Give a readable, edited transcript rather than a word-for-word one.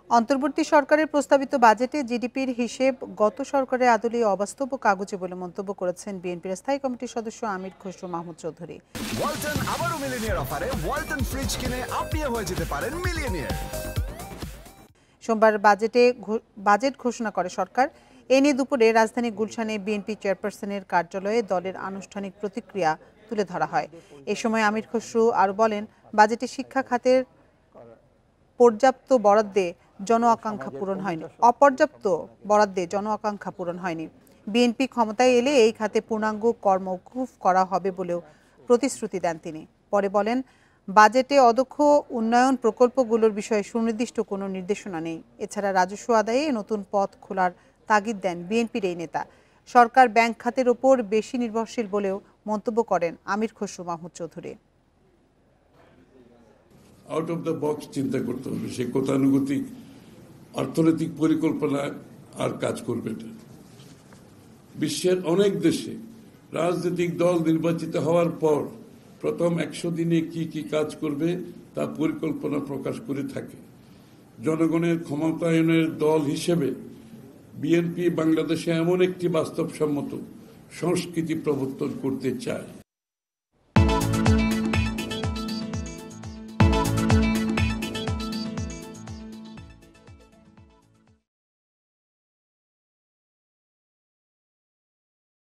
অন্তর্বর্তী সরকারের প্রস্তাবিত বাজেটে জিডিপির হিসেব গত সরকারের আদলে অবাস্তব ও কাগজে বলে মন্তব্য করেছেন বিএনপির স্থায়ী কমিটির সদস্য আমির খসরু মাহমুদ চৌধুরী। ওয়ালটন আবারও মিলিয়নিয়ার অফারে ওয়ালটন ফ্রিজ কিনে আপনিও হয়ে যেতে পারেন মিলিয়নিয়ার। সোমবার বাজেট ঘোষণা করে সরকার। এ নিয়ে দুপুরে রাজধানী গুলশানে বিএনপি চেয়ারপারসনের কার্যালয়ে দলের আনুষ্ঠানিক প্রতিক্রিয়া তুলে ধরা হয়। এ সময় আমির খসরু আরও বলেন, বাজেটে শিক্ষা খাতের অপর্যাপ্ত বরাদ্দে জন আকাঙ্ক্ষা পূরণ হয়নি। বিএনপি ক্ষমতায় এলে এই খাতে পূর্ণাঙ্গ কর্মকুফ করা হবে বলেও প্রতিশ্রুতি দেন তিনি। পরে বলেন, বাজেটে অদক্ষ উন্নয়ন প্রকল্পগুলোর বিষয়ে সুনির্দিষ্ট কোনো নির্দেশনা নেই। এছাড়া রাজস্ব আদায়ে নতুন পথ খোলার তাগিদ দেন বিএনপির এই নেতা। সরকার ব্যাংক খাতের ওপর বেশি নির্ভরশীল বলেও মন্তব্য করেন Amir Khasru Mahmud Chowdhury. Out of the box চিন্তা করতে হবে, সে গতানুগতিক অর্থনৈতিক পরিকল্পনা আর কাজ করবে না। বিশ্বের অনেক দেশে রাজনৈতিক দল নির্বাচিত হওয়ার পর প্রথম 100 দিনে কি কি কাজ করবে তা পরিকল্পনা প্রকাশ করে থাকে। জনগণের ক্ষমতায়নের দল হিসেবে বিএনপি বাংলাদেশে এমন একটি বাস্তবসম্মত সংস্কৃতি প্রবর্তন করতে চায়।